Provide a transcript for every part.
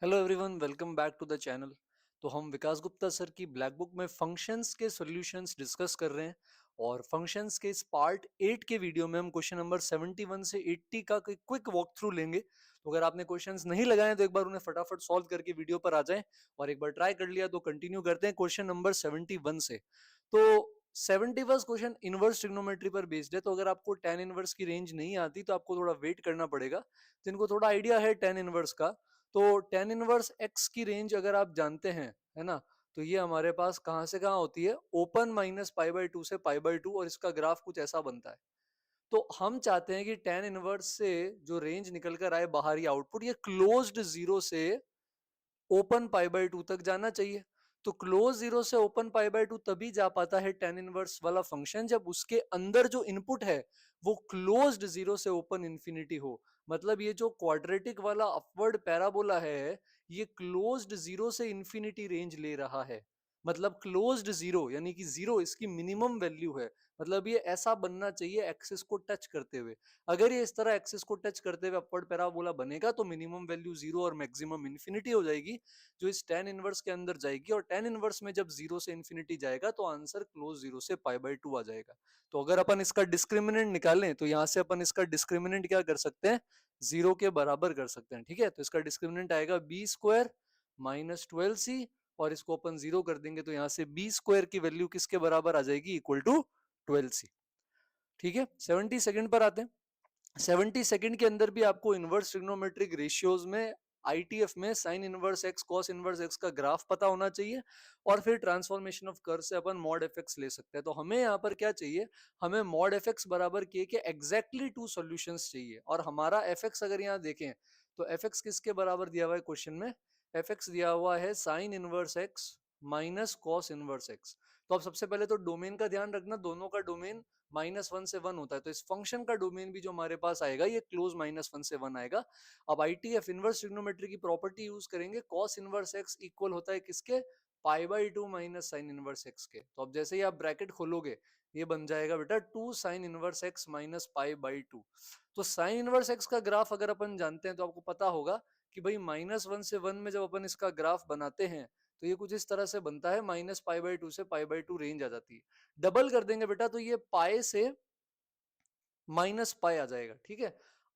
Hello everyone, welcome back to the channel. तो हम Vikas Gupta sir की ब्लैक बुक में फंक्शंस के सॉल्यूशंस डिस्कस कर रहे हैं और फंक्शंस के इस पार्ट 8 के वीडियो में हम क्वेश्चन नंबर 71 से 80 का क्विक वॉक थ्रू लेंगे। तो अगर आपने क्वेश्चंस नहीं लगाए तो एक बार उन्हें फटाफट सॉल्व करके वीडियो पर आ जाएं और एक बार ट्राई कर लिया तो कंटिन्यू करते हैं क्वेश्चन नंबर 71 से। तो 71 क्वेश्चन इनवर्स ट्रिग्नोमेट्री पर बेस्ड है। तो अगर आपको tan इनवर्स की रेंज नहीं आती तो आपको थोड़ा वेट करना पड़ेगा। जिनको थोड़ा आइडिया है tan इनवर्स का, तो tan इनवर्स x की रेंज अगर आप जानते हैं, है ना, तो ये हमारे पास कहां से कहां होती है, open minus pi by two से पाई बाई टू, और इसका ग्राफ कुछ ऐसा बनता है। तो हम चाहते हैं कि tan इनवर्स से जो रेंज निकल कर आए बाहरी आउटपुट, ये क्लोज्ड जीरो से ओपन पाई बाई टू तक जाना चाहिए। तो क्लोज जीरो से ओपन पाई बाई टू तभी जा पाता है tan इनवर्स वाला फंक्शन जब उसके अंदर जो इनपुट है वो क्लोज्ड जीरो से ओपन इंफिनिटी हो। मतलब ये जो क्वाड्रेटिक वाला अपवर्ड पैराबोला है, ये क्लोज्ड जीरो से इंफिनिटी रेंज ले रहा है। मतलब क्लोज्ड जीरो यानी कि जीरो इसकी मिनिमम वैल्यू है। मतलब ये ऐसा बनना चाहिए एक्सिस को टच करते हुए। अगर ये इस तरह एक्सिस को टच करते हुए अपवर्ड पैराबोला बनेगा तो मिनिमम वैल्यू जीरो और मैक्सिमम इंफिनिटी हो जाएगी, जो इस tan इनवर्स के अंदर जाएगी। और tan इनवर्स में जब जीरो से इंफिनिटी जाएगा तो आंसर क्लोज जीरो से पाई बाई टू आ जाएगा। तो अगर अपन इसका डिस्क्रिमिनेंट निकालें तो यहां से अपन इसका डिस्क्रिमिनेंट क्या कर सकते हैं, जीरो के बराबर कर सकते हैं। ठीक है, तो इसका डिस्क्रिमिनेंट आएगा बी स्क्वायर माइनस 12c, और इसको अपन जीरो कर देंगे तो यहां से बी स्क्वायर की वैल्यू किसके बराबर आ जाएगी, इक्वल टू 12c। ठीक है, 72nd पर आते हैं। 72nd के अंदर भी आपको इनवर्स ट्रिग्नोमेट्रिक रेशियोज में आईटीएफ में sine inverse x cos inverse x का ग्राफ पता होना चाहिए, और फिर ट्रांसफॉर्मेशन ऑफ कर्व से अपन मॉड एफ एक्स ले सकते हैं। तो हमें यहाँ पर क्या चाहिए, हमें मॉड एफ एक्स बराबर के एग्जैक्टली टू सॉल्यूशंस चाहिए। और हमारा एफ एक्स अगर यहाँ देखें तो एफ एक्स किसके बराबर दिया हुआ है क्वेश्चन में, एफ एक्स दिया हुआ है sine inverse x minus cos inverse x. तो अब सबसे पहले तो डोमेन का ध्यान रखना, दोनों का डोमेन -1 से 1 होता है। तो इस फंक्शन का डोमेन भी जो हमारे पास आएगा ये क्लोज -1 से 1 आएगा। अब आईटीएफ इनवर्स ट्रिग्नोमेट्री की प्रॉपर्टी यूज करेंगे, कॉस इनवर्स एक्स इक्वल होता है किसके, pi by two minus sine inverse x के। तो अब जैसे ही आप ब्रैकेट खोलोगे ये बन जाएगा बेटा 2 sine inverse x minus pi by two. तो साइन इनवर्स एक्स का ग्राफ अगर अपन जानते हैं तो आपको पता होगा कि भाई -1 से 1 में जब अपन इसका ग्राफ बनाते हैं तो ये कुछ इस तरह से बनता है, माइनस पाई बाई टू से पाई बाई टू रेंज आ जाती है। डबल कर देंगे बेटा तो ये पाई से माइनस पाई आ जाएगा। ठीक है,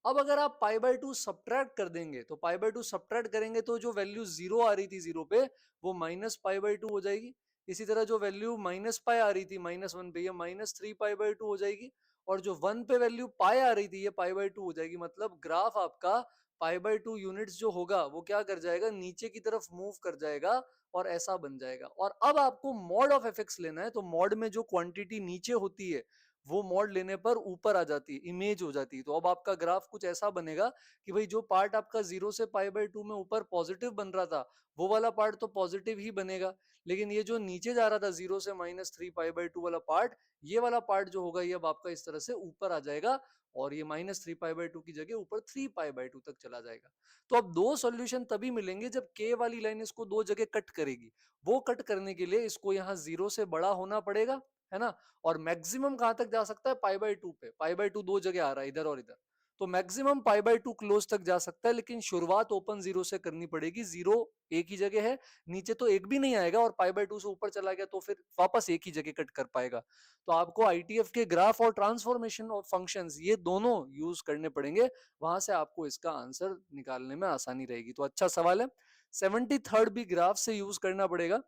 अब अगर आप पाई बाई टू सब्ट्रैक्ट कर देंगे तो पाई बाई टू सब्ट्रैक्ट करेंगे तो जो वैल्यू जीरो आ रही थी जीरो पे वो माइनस पाई बाई टू हो जाएगी। इसी तरह जो वैल्यू माइनस पाई आ रही थी -1 पे, ये -3 पाई बाई टू हो जाएगी। और जो 1 पे वैल्यू पाई आ रही थी ये पाई बाई टू हो जाएगी। मतलब ग्राफ आपका पाई बाई टू यूनिट्स जो होगा वो क्या कर जाएगा, नीचे की तरफ मूव कर जाएगा और ऐसा बन जाएगा। और अब आपको मॉड ऑफ एफ एक्स लेना है, तो मॉड में जो क्वांटिटी नीचे होती है वो मॉड लेने पर ऊपर आ जाती है, इमेज हो जाती है। तो अब आपका ग्राफ कुछ ऐसा बनेगा कि भाई जो पार्ट आपका जीरो से पाई बाई टू में ऊपर पॉजिटिव बन रहा था वो वाला पार्ट तो पॉजिटिव ही बनेगा, लेकिन ये जो नीचे जा रहा था जीरो से -3 पाई बाई टू वाला पार्ट, ये वाला पार्ट जो होगा ये अब आपका इस तरह से ऊपर आ जाएगा और ये -3 पाई बाई टू की जगह ऊपर 3 पाई बाई टू तक चला जाएगा। तो अब दो सॉल्यूशन तभी मिलेंगे जब के वाली लाइन इसको दो जगह कट करेगी। वो कट करने के लिए इसको यहाँ जीरो से बड़ा होना पड़ेगा, है ना। और मैक्सिमम कहां तक जा सकता है, पाई बाई टू पे। पाई बाई टू दो जगह आ रहा है, इधर और इधर। तो maximum pi by two close तक जा सकता है, लेकिन शुरुआत ओपन जीरो से करनी पड़ेगी। जीरो एक ही जगह है, नीचे तो एक भी नहीं आएगा, और पाई बाई टू से ऊपर चला गया तो फिर वापस एक ही जगह कट कर पाएगा। तो आपको आईटीएफ के ग्राफ और ट्रांसफॉर्मेशन ऑफ फंक्शंस ये दोनों यूज करने पड़ेंगे, वहां से आपको इसका आंसर निकालने में आसानी रहेगी। तो अच्छा सवाल है। 73rd भी ग्राफ से यूज करना पड़ेगा।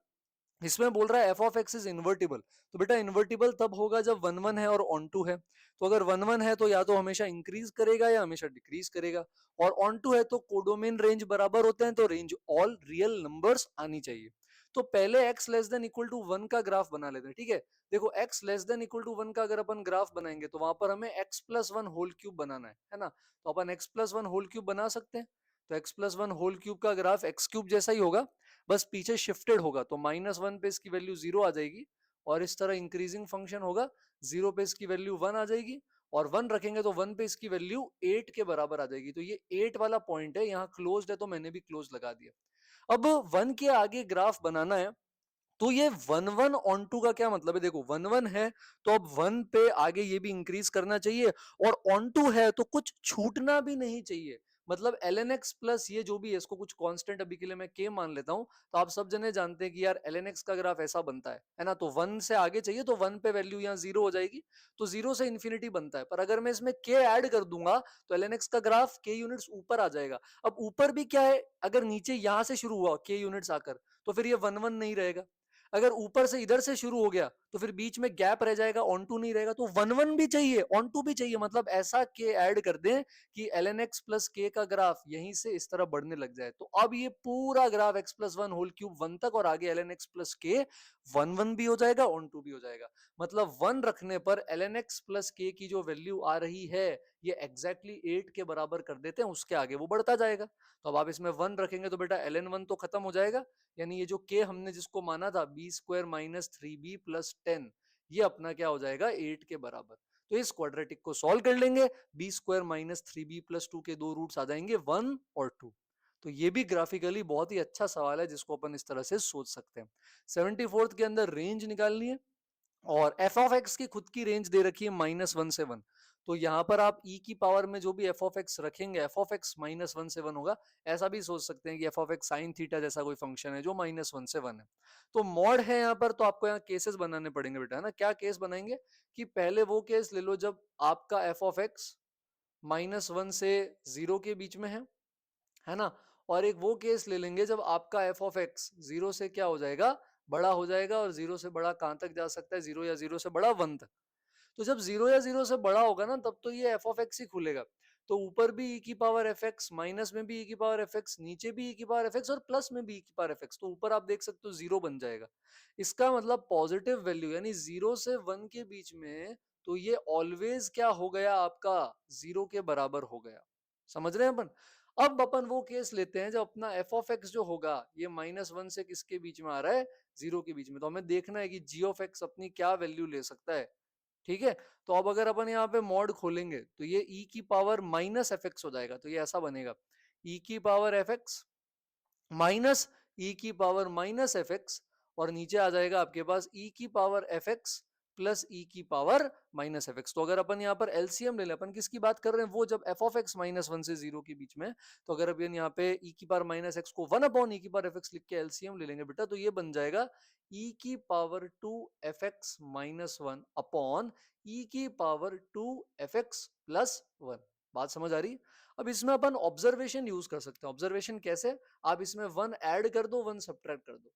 इसमें बोल रहा है F of x is invertible. तो बेटा इन्वर्टिबल तब होगा जब 1 1 है और ऑन टू है। तो अगर 1 1 है तो या तो हमेशा इंक्रीज करेगा या हमेशा डिक्रीज करेगा, और ऑन टू है तो कोडोमेन रेंज बराबर होते हैं, तो रेंज ऑल रियल नंबर्स आनी चाहिए। तो पहले x less than equal to 1 का ग्राफ बना लेते हैं। ठीक है, देखो x less than equal to 1 का अगर अपन ग्राफ बनाएंगे तो वहां पर हमें x plus one whole cube बनाना है ना। तो अपन x plus one whole cube बना सकते हैं। तो x plus one whole cube का ग्राफ x क्यूब जैसा ही होगा, बस पीछे शिफ्टेड होगा। तो -1 पे इसकी वैल्यू जीरो आ जाएगी, और इस तरह इंक्रीजिंग फंक्शन होगा। जीरो पे इसकी वैल्यू 1 आ जाएगी, और 1 रखेंगे तो 1 पे इसकी वैल्यू 8 के बराबर आ जाएगी। तो ये 8 वाला पॉइंट है, यहाँ क्लोज्ड है तो मैंने भी क्लोज लगा दिया। अब 1 के आगे ग्राफ बनाना है, तो ये 1 1 ऑन टू का क्या मतलब है, देखो 1 1 है तो अब 1 पे आगे ये भी इंक्रीज करना चाहिए, और ऑन टू है तो कुछ छूटना भी नहीं चाहिए। मतलब ln x प्लस ये जो भी है इसको कुछ कांस्टेंट अभी के लिए मैं k मान लेता हूं, तो आप सब जने जानते हैं कि यार ln x का ग्राफ ऐसा बनता है ना, तो 1 से आगे चाहिए तो 1 पे वैल्यू यहाँ 0 हो जाएगी, तो 0 से इन्फिनिटी बनता है। पर अगर मैं इसमें k ऐड कर दूंगा तो ln x का ग्राफ k यूनिट्स ऊपर आ जाएगा। अब ऊपर भी क्या है, अगर नीचे यहां से शुरू हुआ k यूनिट्स आकर तो फिर ये 1 1 नहीं रहेगा, अगर ऊपर से इधर से शुरू हो गया तो फिर बीच में गैप रह जाएगा, ऑन टू नहीं रहेगा, तो 1 1 भी चाहिए, ऑन टू भी चाहिए, मतलब ऐसा के ऐड कर दें कि ln x प्लस के का ग्राफ यहीं से इस तरह बढ़ने लग जाए। तो अब ये पूरा graph x plus one whole cube 1 तक और आगे ln x प्लस के 1 1 भी हो जाएगा, ऑन टू भी हो जाएगा। मतलब 1 रखने पर ln x प्लस के की जो वैल्यू आ रही है ये एग्जैक्टली 8 के बराबर कर देते हैं, उसके आगे वो बढ़ता जाएगा। तो अब आप इसमें 1 रखेंगे तो बेटा ln 1 तो खत्म हो जाएगा, यानी ये जो k हमने जिसको माना था B square minus 3b plus 10, ये अपना क्या हो जाएगा 8 के बराबर। तो इस क्वाड्रेटिक को सॉल्व कर लेंगे, B square minus 3b plus 2 के दो रूट्स आ जाएंगे 1 और 2। तो ये भी ग्राफिकली बहुत ही अच्छा सवाल है जिसको अपन इस तरह से सोच सकते हैं। 74th के अंदर रेंज निकालनी है और एफ ऑफ एक्स की खुद की रेंज दे रखी है -1 से 1, तो यहां पर आप e की पावर में जो भी एफ ऑफ एक्स रखेंगे एफ ऑफ एक्स -1 से 1 होगा। ऐसा भी सोच सकते हैं कि F of x sine theta जैसा कोई फंक्शन है जो -1 से 1 है। तो मॉड है यहाँ पर, तो आपको यहाँ केसेस बनाने पड़ेंगे बेटा, है ना। क्या केस बनाएंगे कि पहले वो केस ले लो जब आपका एफ ऑफ एक्स -1 से 0 के बीच में है ना, और एक वो केस ले लेंगे जब आपका एफ ऑफ एक्स 0 से क्या हो जाएगा, बड़ा हो जाएगा, और 0 से बड़ा कहां तक जा सकता है, 0 या 0 से बड़ा 1 तक। तो जब 0 या 0 से बड़ा होगा ना तब तो ये एफ ऑफ एक्स ही खुलेगा। तो ऊपर भी e की पावर एफ एक्स, माइनस में भी e की पावर एफ एक्स, नीचे भी e की पावर एफ एक्स और प्लस में भी e की पावर एफ एक्स, तो ऊपर आप देख सकते हो 0 बन जाएगा। इसका मतलब पॉजिटिव वैल्यू यानी 0 से 1 के बीच में, तो ये ऑलवेज क्या हो गया आपका 0 के बराबर हो गया। समझ रहे हैं अपन। अब अपन वो केस लेते हैं जब अपना एफ ऑफ एक्स जो होगा ये -1 से किसके बीच में आ रहा है, 0 के बीच में। तो हमें देखना है कि जी ऑफ एक्स अपनी क्या वैल्यू ले सकता है। ठीक है, तो अब अगर अपन यहाँ पे मॉड खोलेंगे तो ये e की पावर माइनस एफ एक्स हो जाएगा, तो ये ऐसा बनेगा e की पावर एफ एक्स माइनस ई की पावर माइनस एफ एक्स, और नीचे आ जाएगा आपके पास e की पावर एफ एक्स प्लस ई की पावर माइनस एफ एक्स। तो अगर अपन यहाँ पर एलसीएम ले लें, अपन किसकी बात कर रहे हैं, वो जब एफ ऑफ एक्स -1 से 0 के बीच में, तो अगर अपन यहाँ पे e की पावर माइनस एक्स को 1 अपॉन ई की पावर एफ एक्स लिख के एलसीएम ले लेंगे बेटा, तो ये बन जाएगा e की पावर 2 एफ एक्स -1 अपॉन ई की पावर 2 एफ एक्स प्लस 1। बात समझ आ रही। अब इसमें अपन ऑब्जर्वेशन यूज कर सकते हैं। ऑब्जर्वेशन कैसे, आप इसमें 1 ऐड कर दो 1 सब्ट्रैक्ट कर दो,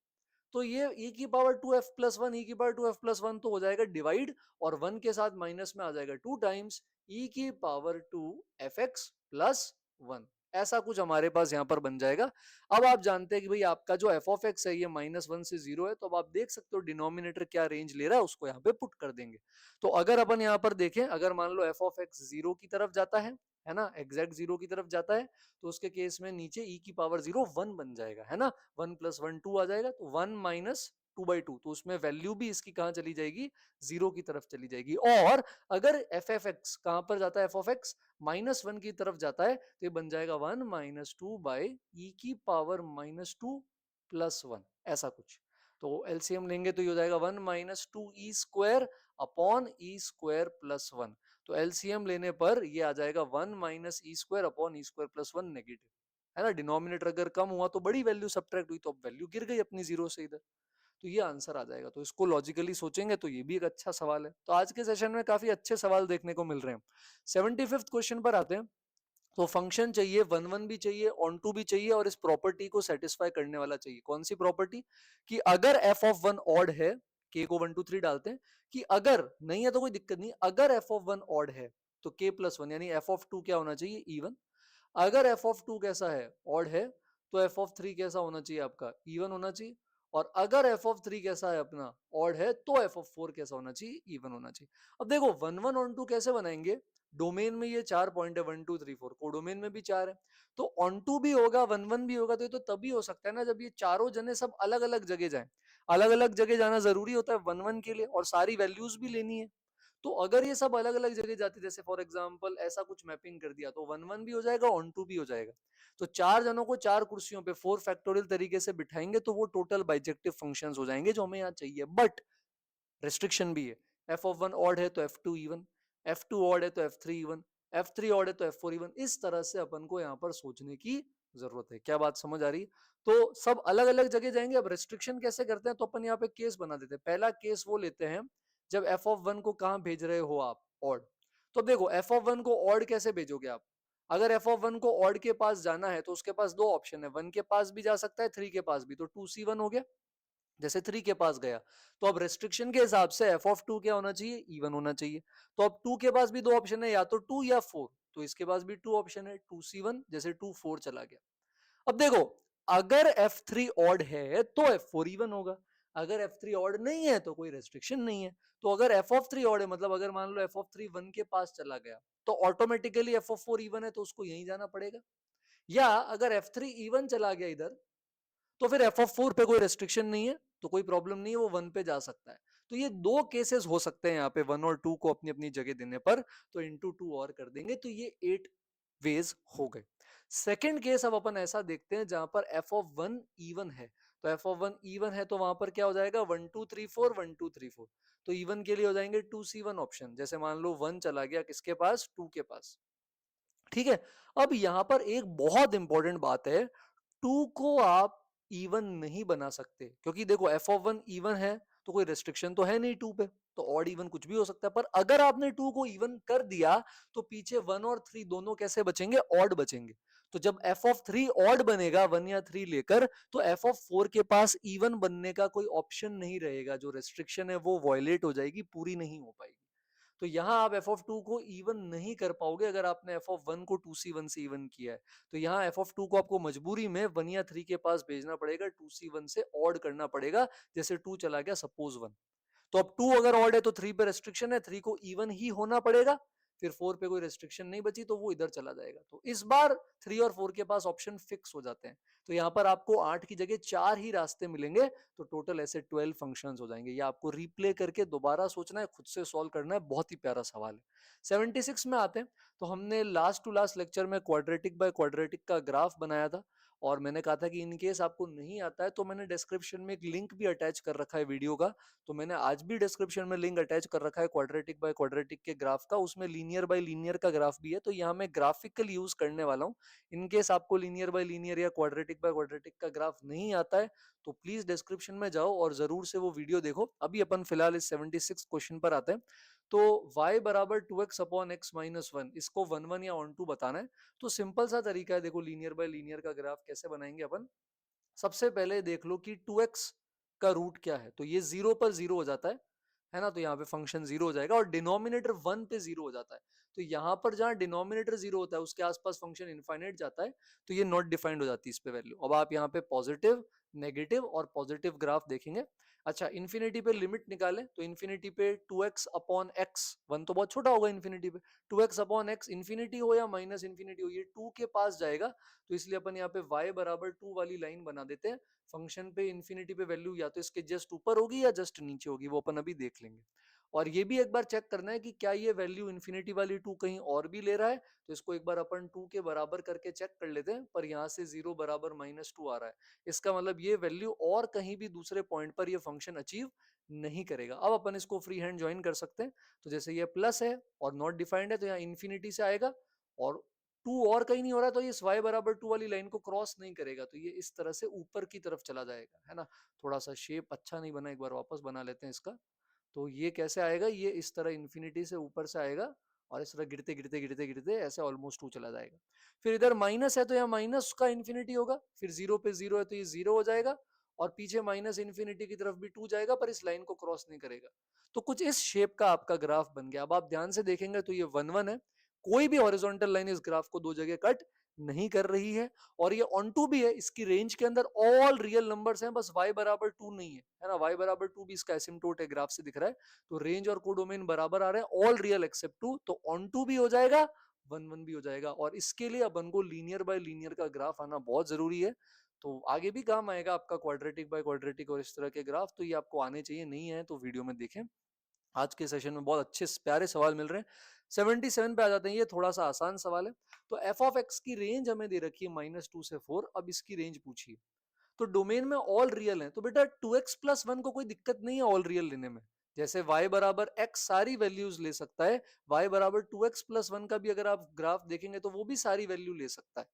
तो ये e की पावर 2f प्लस 1 e की पावर 2f प्लस 1 तो हो जाएगा डिवाइड, और 1 के साथ माइनस में आ जाएगा 2 टाइम्स e की पावर 2 fx प्लस 1। ऐसा कुछ हमारे पास यहाँ पर बन जाएगा। अब आप जानते हैं कि भाई आपका जो एफ ऑफ एक्स है ये -1 से 0 है, तो अब आप देख सकते हो डिनोमिनेटर क्या रेंज ले रहा है, उसको यहाँ पे पुट कर देंगे। तो अगर अपन यहाँ पर देखें, अगर मान लो एफ ऑफ एक्स 0 की तरफ जाता है ना, एग्जैक्ट 0 की तरफ जाता है, तो उसके केस में नीचे e की पावर 0 1 बन जाएगा, है ना। 1 प्लस 1 2 आ जाएगा, तो 1 माइनस 2/2, तो उसमें वैल्यू भी इसकी कहां चली जाएगी, 0 की तरफ चली जाएगी। और अगर एफ एफ एक्स कहां पर जाता है, एफ ऑफ एक्स -1 की तरफ जाता है, तो ये बन जाएगा 1 माइनस 2 बाई ई की पावर -2 प्लस 1, ऐसा कुछ। तो एलसीएम लेंगे तो ये हो जाएगा 1 minus 2 E square upon E square plus 1। तो एलसीएम लेने पर ये आ जाएगा 1 minus E square upon E square plus 1 negative, है ना। डिनोमिनेटर अगर कम हुआ तो बड़ी वैल्यू सब्ट्रैक्ट हुई, तो अब वैल्यू गिर गई अपनी 0 से इधर, तो ये आंसर आ जाएगा। तो इसको लॉजिकली सोचेंगे तो ये भी एक अच्छा सवाल है। तो आज के सेशन में काफी अच्छे सवाल देखने को मिल रहे हैं। 75th क्वेश्चन पर आते हैं। तो फंक्शन चाहिए 1 1 भी चाहिए, ऑन टू भी चाहिए, और इस प्रॉपर्टी को सेटिस्फाई करने वाला चाहिए। कौन सी प्रॉपर्टी, कि अगर एफ ऑफ 1 ऑड है, के को 1 2 3 डालते हैं, कि अगर नहीं है तो कोई दिक्कत नहीं, अगर एफ ऑफ 1 ऑड है तो के प्लस 1 यानी एफ ऑफ 2 क्या होना चाहिए, इवन। अगर एफ ऑफ 2 कैसा है, ऑड है, तो एफ ऑफ 3 कैसा होना चाहिए आपका, इवन होना चाहिए। और अगर एफ ऑफ 3 कैसा है अपना, ऑड है, तो एफ ऑफ 4 कैसा होना चाहिए, इवन होना चाहिए। अब देखो 1 1 ऑन टू कैसे बनाएंगे, डोमेन में ये 4 पॉइंट है 1 2 3 4, कोडोमेन में भी 4 है, तो ऑन टू भी होगा 1 1 भी होगा, तो ये तो तभी हो सकता है ना जब ये चारों जने सब अलग अलग जगह जाएं। अलग अलग जगह जाना जरूरी होता है 1 1 के लिए, और सारी वैल्यूज भी लेनी है। तो अगर ये सब अलग अलग जगह जाती, जैसे फॉर एग्जांपल ऐसा कुछ मैपिंग कर दिया, तो 1 1 भी हो जाएगा, ऑन टू भी हो जाएगा। तो चार जनों को चार कुर्सियों पे 4 फैक्टोरियल तरीके से बिठाएंगे तो वो टोटल बाइजेक्टिव फंक्शंस हो जाएंगे जो हमें यहाँ चाहिए। बट रेस्ट्रिक्शन भी है, एफ ऑफ 1 ऑड है तो F2 इवन, F2 ऑड है तो F3 इवन, F3 ऑड है तो F4 इवन। इस तरह से अपन को यहाँ पर सोचने की जरूरत है। क्या बात समझ आ रही? तो सब अलग अलग जगह जाएंगे। अब रेस्ट्रिक्शन कैसे करते हैं, तो अपन यहाँ पे केस बना देते हैं। पहला केस वो लेते हैं जब f(1) को कहां भेज रहे हो आप, ऑड। तो देखो f(1) को ऑड कैसे भेजोगे आप? अगर f(1) को ऑड के पास जाना है तो उसके पास दो ऑप्शन है, 1 के पास भी जा सकता है, 3 के पास भी। तो 2c1 हो गया। जैसे 3 के पास गया तो अब रेस्ट्रिक्शन के हिसाब से f(2) क्या होना चाहिए, इवन होना चाहिए। तो अब 2 के पास भी दो ऑप्शन है, या तो 2 या 4। तो इसके पास भी 2 ऑप्शन है, 2c1 जैसे 2 4 चला गया। अब देखो, अगर F3 ऑड है तो F4 इवन होगा, अगर F3 ऑड नहीं है तो कोई रेस्ट्रिक्शन नहीं है। तो अगर f(3) ऑड है, मतलब अगर मान लो f(3) 1 के पास चला गया तो ऑटोमेटिकली f(4) इवन है, तो उसको यहीं जाना पड़ेगा। या अगर F3 इवन चला गया इधर, तो फिर f(4) पे कोई रेस्ट्रिक्शन नहीं है, तो कोई प्रॉब्लम नहीं है, वो 1 पे जा सकता है। तो ये दो केसेस हो सकते हैं यहाँ पे, 1 और 2 को अपनी अपनी जगह देने पर। तो इंटू 2 और कर देंगे, तो ये 8 वेज हो गए। सेकेंड केस अब अपन ऐसा देखते हैं जहां पर f(1) इवन है। तो f(1) इवन है तो वहां पर क्या हो जाएगा, 1 2 3 4 1 2 3 4। तो इवन के लिए हो जाएंगे 2c1 ऑप्शन। जैसे मान लो 1 चला गया किसके पास, 2 के पास। ठीक है। अब यहां पर एक बहुत इंपॉर्टेंट बात है, 2 को आप इवन नहीं बना सकते, क्योंकि देखो f(1) इवन है तो कोई रेस्ट्रिक्शन तो है नहीं 2 पे, तो ऑड इवन कुछ भी हो सकता है। पर अगर आपने 2 को इवन कर दिया तो पीछे 1 और 3 दोनों कैसे बचेंगे, ऑड बचेंगे। तो जब f(3) ऑड बनेगा 1 या 3 लेकर, तो f(4) के पास इवन बनने का कोई ऑप्शन नहीं रहेगा। जो रेस्ट्रिक्शन है वो वॉयलेट हो जाएगी, पूरी नहीं हो पाएगी। तो यहां आप f(2) को इवन नहीं कर पाओगे अगर आपने f(1) को 2c1 से इवन किया है। तो यहाँ f(2) को आपको मजबूरी में 1 या 3 के पास भेजना पड़ेगा, 2c1 से ऑड करना पड़ेगा। जैसे 2 चला गया सपोज 1, तो अब 2 अगर ऑड है तो 3 पे रेस्ट्रिक्शन है, 3 को इवन ही होना पड़ेगा। फिर 4 पे कोई रेस्ट्रिक्शन नहीं बची तो वो इधर चला जाएगा। तो इस बार 3 और 4 के पास ऑप्शन फिक्स हो जाते हैं। तो यहाँ पर आपको 8 की जगह 4 ही रास्ते मिलेंगे, तो टोटल ऐसे 12 फंक्शंस हो जाएंगे। ये आपको रिप्ले करके दोबारा सोचना है, खुद से सॉल्व करना है। बहुत ही प्यारा सवाल है। 76 में आते हैं। तो हमने लास्ट टू लास्ट लेक्चर में क्वाड्रेटिक बाय क्वाड्रेटिक का ग्राफ बनाया था, और मैंने कहा था कि इन केस आपको नहीं आता है तो मैंने डिस्क्रिप्शन में एक लिंक भी अटैच कर रखा है वीडियो का। तो मैंने आज भी डिस्क्रिप्शन में लिंक अटैच कर रखा है क्वाड्रेटिक बाय क्वाड्रेटिक के ग्राफ का, उसमें लीनियर बाय लीनियर का ग्राफ भी है। तो यहाँ मैं ग्राफिकल यूज करने वाला हूँ। इनकेस आपको लीनियर बाय लीनियर या क्वाड्रेटिक बाय क्वाड्रेटिक का ग्राफ नहीं आता है तो प्लीज डिस्क्रिप्शन में जाओ और जरूर से वो वीडियो देखो। अभी अपन फिलहाल इस 76 क्वेश्चन पर आते हैं। तो y बराबर 2x अपॉन x माइनस 1, इसको 1 1 या ऑन 2 बताना है। तो सिंपल सा तरीका है, देखो लीनियर बाय लीनियर का ग्राफ कैसे बनाएंगे अपन। सबसे पहले देख लो कि 2x का रूट क्या है, तो ये 0 पर 0 हो जाता है ना। तो यहाँ पे फंक्शन 0 हो जाएगा, और डिनोमिनेटर 1 पे 0 हो जाता है। तो यहाँ पर जहां डिनोमिनेटर 0 होता है उसके आसपास फंक्शन इनफाइनाइट जाता है, तो ये नॉट डिफाइंड हो जाती है इस पे वैल्यू। अब आप यहाँ पे पॉजिटिव, नेगेटिव और पॉजिटिव ग्राफ देखेंगे। अच्छा, इन्फिनिटी पे लिमिट निकाले तो इन्फिनिटी पे 2x अपॉन एक्स, 1 तो बहुत छोटा होगा इन्फिनिटी पे, 2x अपॉन एक्स इन्फिनिटी हो या माइनस इन्फिनिटी हो, ये 2 के पास जाएगा। तो इसलिए अपन यहाँ पे y बराबर 2 वाली लाइन बना देते हैं। फंक्शन पे इन्फिनिटी पे वैल्यू या तो इसके जस्ट ऊपर होगी या जस्ट नीचे होगी, वो अपन अभी देख लेंगे। और ये भी एक बार चेक करना है कि क्या ये वैल्यू इन्फिनिटी वाली 2 कहीं और भी ले रहा है। तो इसको एक बार अपन 2 के बराबर करके चेक कर लेते हैं, पर यहाँ से 0 बराबर -2 आ रहा है। इसका मतलब ये वैल्यू और कहीं भी दूसरे पॉइंट पर ये फंक्शन अचीव नहीं करेगा। अब अपन इसको फ्री हैंड ज्वाइन कर सकते हैं। तो जैसे ये प्लस है और नॉट डिफाइंड है तो यहाँ इन्फिनिटी से आएगा, और 2 और कहीं नहीं हो रहा तो ये y बराबर 2 वाली लाइन को क्रॉस नहीं करेगा, तो ये इस तरह से ऊपर की तरफ चला जाएगा, है ना। थोड़ा सा शेप अच्छा नहीं बना, एक बार वापस बना लेते हैं इसका। तो ये कैसे आएगा, ये इस तरह इन्फिनिटी से ऊपर से आएगा, और इस तरह गिरते गिरते गिरते गिरते ऐसे ऑलमोस्ट 2 चला जाएगा। फिर इधर माइनस है तो यहाँ माइनस का इन्फिनिटी होगा, फिर 0 पे 0 है तो ये 0 हो जाएगा, और पीछे माइनस इन्फिनिटी की तरफ भी 2 जाएगा, पर इस लाइन को क्रॉस नहीं करेगा। तो कुछ इस शेप का आपका ग्राफ बन गया। अब आप ध्यान से देखेंगे तो ये 1 1 है, कोई भी हॉरिजॉन्टल लाइन इस ग्राफ को दो जगह कट नहीं कर रही है, और ये ऑन टू भी है। इसकी रेंज के अंदर ऑल रियल नंबर्स हैं, बस y बराबर 2 नहीं है ना। y बराबर 2 भी इसका एसिम्प्टोट है, ग्राफ से दिख रहा है। तो रेंज और कोडोमेन बराबर आ रहे हैं, ऑल रियल एक्सेप्ट 2, तो ऑन टू भी हो जाएगा, 1 1 भी हो जाएगा। और इसके लिए अपन को लीनियर बाय लीनियर का ग्राफ आना बहुत जरूरी है। तो आगे भी काम आएगा आपका क्वाड्रेटिक बाय क्वाड्रेटिक और इस तरह के ग्राफ, तो ये आपको आने चाहिए, नहीं है तो वीडियो में देखें। आज के सेशन में बहुत अच्छे प्यारे सवाल मिल रहे हैं। 77 पे आ जाते हैं, ये थोड़ा सा आसान सवाल है। तो एफ ऑफ एक्स की रेंज हमें दे रखी है -2 से 4, अब इसकी रेंज पूछिए। तो डोमेन में ऑल रियल है, तो बेटा 2x + 1 को कोई दिक्कत नहीं है ऑल रियल लेने में, जैसे y बराबर x सारी वैल्यूज ले सकता है, y बराबर 2x+1 का भी अगर आप ग्राफ देखेंगे तो वो भी सारी वैल्यू ले सकता है।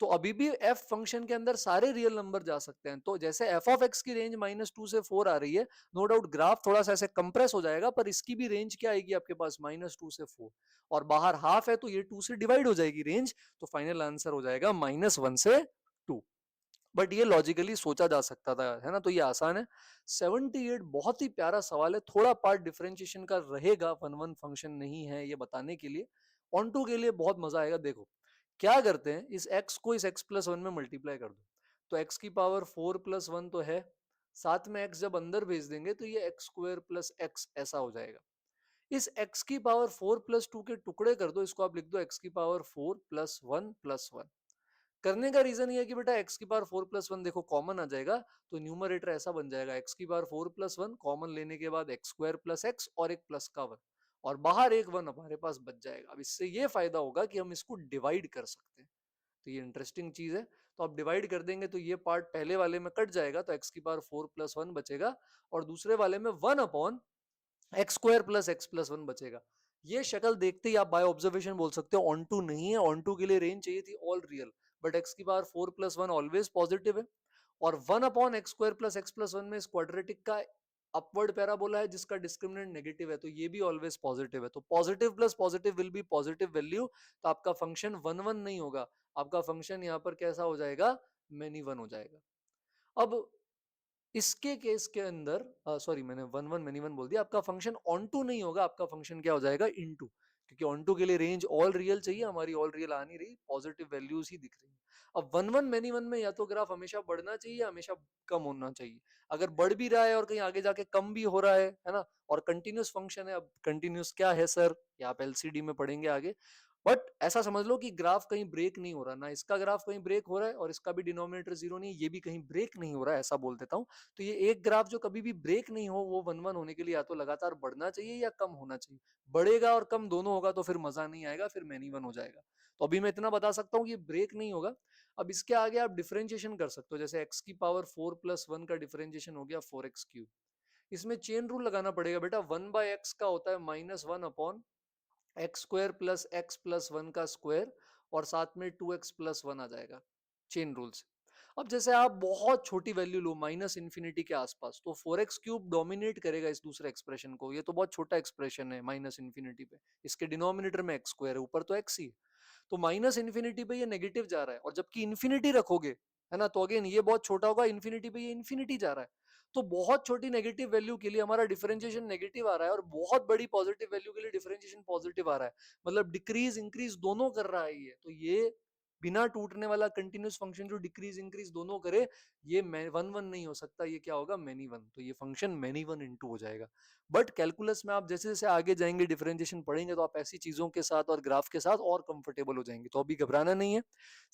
तो अभी भी f फंक्शन के अंदर सारे रियल नंबर जा सकते हैं। तो जैसे f ऑफ x की रेंज -2 से 4 आ रही है, नो डाउट ग्राफ थोड़ा सा ऐसे कंप्रेस हो जाएगा, पर इसकी भी रेंज क्या आएगी आपके पास, -2 से 4, और बाहर हाफ है तो ये 2 से डिवाइड हो जाएगी रेंज, तो फाइनल आंसर हो जाएगा -1 से 2। बट ये लॉजिकली सोचा जा सकता था, है ना, तो ये आसान है। 78 बहुत ही प्यारा सवाल है, थोड़ा पार्ट डिफरेंशिएशन का रहेगा, वन वन फंक्शन नहीं है ये बताने के लिए। ऑन टू के लिए बहुत मजा आएगा। देखो क्या करते हैं, इस x को इस x+1 में मल्टीप्लाई कर दो, तो x की पावर 4+1 तो है, साथ में x जब अंदर भेज देंगे तो ये x² + x ऐसा हो जाएगा। इस x की पावर 4+2 के टुकड़े कर दो, इसको आप लिख दो x की पावर 4+1+1। करने का रीजन ये है कि बेटा x की पावर 4+1 देखो कॉमन आ जाएगा, तो न्यूमरेटर ऐसा बन जाएगा x की पावर 4+1 कॉमन लेने के बाद x² + x और एक प्लस का 1, और बाहर एक 1 हमारे पास बच जाएगा। अब इससे ये फायदा होगा कि हम इसको डिवाइड कर सकते हैं, तो ये इंटरेस्टिंग चीज है। तो आप डिवाइड कर देंगे तो ये पार्ट पहले वाले में कट जाएगा, तो x की पावर 4+1 बचेगा, और दूसरे वाले में 1/x² + x+1 बचेगा। ये शक्ल देखते ही आप बाय ऑब्जर्वेशन बोल सकते हो ऑन टू नहीं है, ऑन टू के लिए रेंज चाहिए थी ऑल रियल, बट x की पावर 4+1 ऑलवेज पॉजिटिव है, और 1/x² + x+1 में इस क्वाड्रेटिक का अपवर्ड पैराबोला है जिसका डिस्क्रिमिनेंट नेगेटिव है, तो ये भी ऑलवेज पॉजिटिव है, तो positive plus positive will be positive value, तो आपका फंक्शन 1 1 नहीं होगा, आपका फंक्शन यहाँ पर कैसा हो जाएगा, मेनी 1 हो जाएगा। अब इसके केस के अंदर सॉरी मैंने 1 1 मैनी 1 बोल दिया, आपका फंक्शन ऑन टू नहीं होगा, आपका फंक्शन क्या हो जाएगा, इन टू, क्योंकि ऑन टू के लिए रेंज ऑल रियल चाहिए, हमारी ऑल रियल आ नहीं रही, पॉजिटिव वैल्यूज ही दिख रही है। अब 1 1 मैनी 1 में या तो ग्राफ हमेशा बढ़ना चाहिए, हमेशा कम होना चाहिए। अगर बढ़ भी रहा है और कहीं आगे जाके कम भी हो रहा है ना, और कंटिन्यूस फंक्शन है, अब कंटिन्यूस क्या है सर, ये आप एलसीडी में पढ़ेंगे आगे, बट ऐसा समझ लो कि ग्राफ कहीं ब्रेक नहीं हो रहा, ना इसका ग्राफ कहीं ब्रेक हो रहा है और इसका भी डिनोमिनेटर जीरो नहीं, ये भी कहीं ब्रेक नहीं हो रहा है, ऐसा बोल देता हूं। तो ये एक ग्राफ जो कभी भी ब्रेक नहीं हो, वो 1 1 होने के लिए या तो लगातार बढ़ना चाहिए या कम होना चाहिए। बढ़ेगा और कम दोनों होगा तो फिर मजा नहीं आएगा, फिर मैनी 1 हो जाएगा। तो अभी मैं इतना बता सकता हूँ कि ब्रेक नहीं होगा। अब इसके आगे आप डिफरेंशिएशन कर सकते हो, जैसे x की पावर 4+1 का डिफरेंशिएशन हो गया 4x³। इसमें चेन रूल लगाना पड़ेगा बेटा, 1/x का होता है -1/x² + x+1 का स्क्वायर, और साथ में 2x+1 आ जाएगा चेन रूल से। अब जैसे आप बहुत छोटी वैल्यू लो -∞ के आसपास, तो 4x³ डोमिनेट करेगा इस दूसरे एक्सप्रेशन को, ये तो बहुत छोटा एक्सप्रेशन है -∞ पे, इसके डिनोमिनेटर में x² है, ऊपर तो x ही है, तो -∞ पे ये नेगेटिव जा रहा है, और जबकि इन्फिनिटी रखोगे, है ना, तो अगेन ये बहुत छोटा होगा, इन्फिनिटी पे ये इन्फिनिटी जा रहा है। तो बहुत छोटी नेगेटिव वैल्यू के लिए हमारा डिफरेंशिएशन नेगेटिव आ रहा है, और बहुत बड़ी पॉजिटिव वैल्यू के लिए डिफरेंशिएशन पॉजिटिव आ रहा है, मतलब डिक्रीज इंक्रीज दोनों कर रहा है ये, तो ये बिना टूटने वाला कंटिन्यूस फंक्शन जो डिक्रीज इंक्रीज दोनों करे, ये 1 1 नहीं हो सकता, ये क्या होगा, मैनी 1, तो ये फंक्शन मैनी 1 * हो जाएगा। बट कैलकुलस में आप जैसे जैसे आगे जाएंगे, डिफरेंशिएशन पढ़ेंगे, तो आप ऐसी चीजों के साथ और ग्राफ के साथ और कंफर्टेबल हो जाएंगे, तो अभी घबराना नहीं है।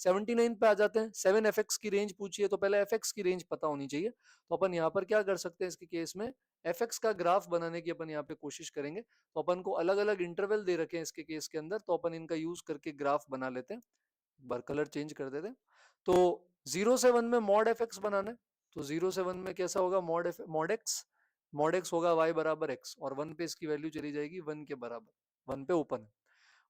79 पे आ जाते हैं, 7f(x) की रेंज पूछी है, तो पहले f(x) की रेंज पता होनी चाहिए। तो अपन यहाँ पर क्या कर सकते हैं, इसके केस में f(x) का ग्राफ बनाने की अपन यहाँ पे कोशिश करेंगे। तो अपन को अलग अलग इंटरवल दे रखे हैं इसके केस के अंदर, तो अपन इनका यूज करके ग्राफ बना लेते हैं, बार कलर चेंज कर देते हैं। तो 0 से 1 में मॉड f(x) बनाना है, तो 0 से 1 में कैसा होगा, मॉड x होगा y बराबर x, और 1 पे इसकी वैल्यू चली जाएगी 1 के बराबर, 1 पे ओपन है।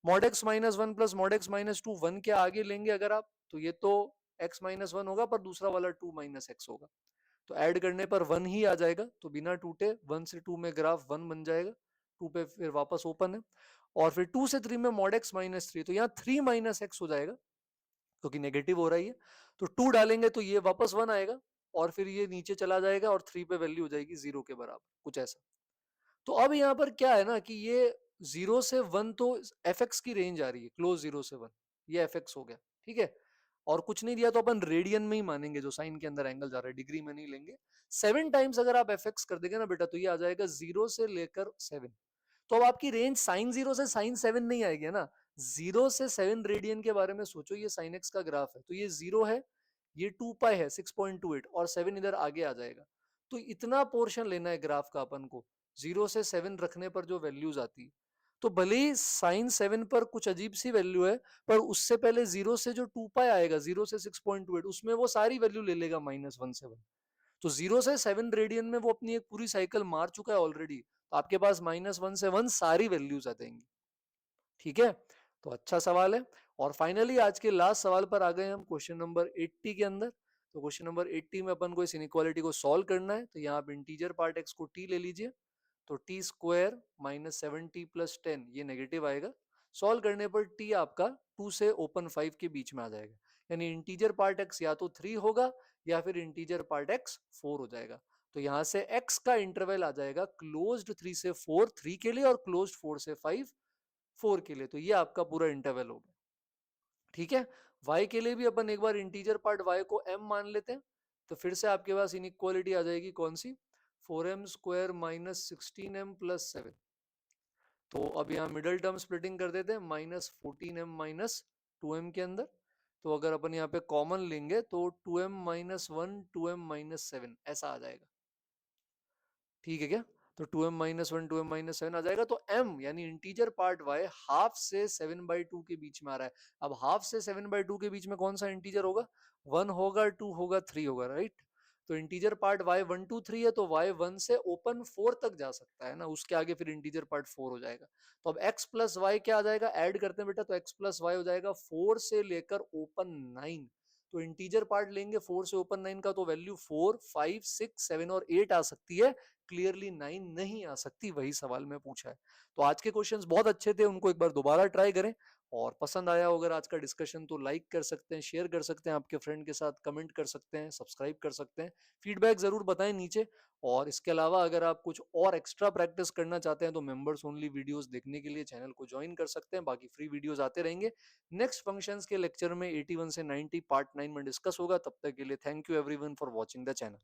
Mod x -1 plus mod x -2, 1 के आगे लेंगे अगर आप, तो ये तो x -1 होगा, पर दूसरा वाला 2 - x होगा, तो ऐड करने पर 1 ही आ जाएगा, तो बिना टूटे 1 से 2 में ग्राफ 1 बन जाएगा, 2 पे फिर वापस ओपन है, और फिर 2 से 3 में मॉड x -3, तो यहाँ 3 - x हो जाएगा, क्योंकि नेगेटिव हो रही है, तो 2 डालेंगे तो ये वापस 1 आएगा, और फिर ये नीचे चला जाएगा, और 3 पे वैल्यू हो जाएगी 0 के बराबर, कुछ ऐसा। तो अब यहाँ पर क्या है ना, कि ये 0 से 1 तो f(x) की रेंज आ रही है, क्लोज 0 से 1, ये f(x) हो गया, ठीक है, और कुछ नहीं दिया तो अपन रेडियन में ही मानेंगे, जो साइन के अंदर एंगल जा रहा है, डिग्री में नहीं लेंगे। 7 टाइम्स अगर आप f(x) कर देंगे ना बेटा, तो ये आ जाएगा 0 से लेकर 7। तो अब आपकी रेंज साइन 0 से साइन 7 नहीं आएगी ना, 0 से 7 रेडियन के बारे में सोचो, ये साइन x का ग्राफ है, तो ये 0 है, ये 2 पाई है 6.28, और 7 इधर आगे आ जाएगा, तो इतना पोर्शन लेना है ग्राफ का अपन को, 0 से 7 रखने पर जो वैल्यूज आती है, तो भले ही साइन 7 पर कुछ अजीब सी वैल्यू है, पर उससे पहले 0 से जो 2 पाई आएगा, 0 से 6.28, उसमें वो सारी वैल्यू ले लेगा -1 से 1, तो 0 से 7 रेडियन में वो अपनी एक पूरी साइकिल मार चुका है ऑलरेडी, तो आपके पास -1 से 1 सारी वैल्यूज आ जाएंगी। ठीक है, तो अच्छा सवाल है। और फाइनली आज के लास्ट सवाल पर आ गए हम क्वेश्चन नंबर 80 के अंदर। तो क्वेश्चन नंबर 80 में अपन को इस इनइक्वालिटी को सॉल्व करना है। तो यहाँ आप इंटीजर पार्ट x को t ले लीजिए। तो T square minus 7t plus 10 ये नेगेटिव आएगा। सॉल्व करने पर t आपका 2 से ओपन 5 के बीच में आ जाएगा। यानी इंटीजर पार्ट x या तो 3 होगा या फिर इंटीजर पार्ट x 4 हो जाएगा। तो यहां से x का इंटरवल आ जाएगा क्लोज्ड 3 से 4 3 के लिए, और क्लोज्ड 4 से 5 4 के लिए। तो ये आपका पूरा इंटरवल हो गया। ठीक है, y के लिए भी अपन एक बार इंटीजर पार्ट y को m मान लेते हैं। तो फिर से आपके पास इनइक्वालिटी आ जाएगी कौन सी, 4m square minus 16m plus 7। तो अब यहाँ मिडल टर्म स्प्लिटिंग कर देते हैं, -14m माइनस 2m के अंदर। तो अगर अपन यहाँ पे कॉमन लेंगे तो 2m माइनस 1 2m माइनस 7 ऐसा आ जाएगा। ठीक है क्या, तो 2m-1 2m-7 आ जाएगा। तो m यानी इंटीजर पार्ट y हाफ से 7/2 के बीच में आ रहा है। अब हाफ से 7/2 के बीच में कौन सा इंटीजर होगा, 1 होगा 2 होगा 3 होगा, राइट। तो इंटीजर पार्ट y 1 2 3 है, तो y 1 से ओपन 4 तक जा सकता है ना, उसके आगे फिर इंटीजर पार्ट 4 हो जाएगा। तो अब x प्लस वाई क्या आ जाएगा, ऐड करते हैं बेटा, तो x प्लस वाई हो जाएगा 4 से लेकर ओपन 9। तो इंटीजर पार्ट लेंगे 4 से ओपन 9 का, तो वैल्यू 4 5 6 7 और 8 आ सकती है, क्लियरली 9 नहीं आ सकती। वही सवाल में पूछा है। तो आज के क्वेश्चंस बहुत अच्छे थे, उनको एक बार दोबारा ट्राई करें। और पसंद आया हो अगर आज का डिस्कशन तो लाइक कर सकते हैं, शेयर कर सकते हैं आपके फ्रेंड के साथ, कमेंट कर सकते हैं, सब्सक्राइब कर सकते हैं, फीडबैक जरूर बताएं नीचे। और इसके अलावा अगर आप कुछ और एक्स्ट्रा प्रैक्टिस करना चाहते हैं तो मेंबर्स ओनली वीडियोस देखने के लिए चैनल को ज्वाइन कर सकते हैं। बाकी फ्री वीडियोस आते रहेंगे। नेक्स्ट फंक्शंस के लेक्चर में 81 से 90 पार्ट 9 में डिस्कस होगा। तब तक के लिए thank you everyone for watching the channel.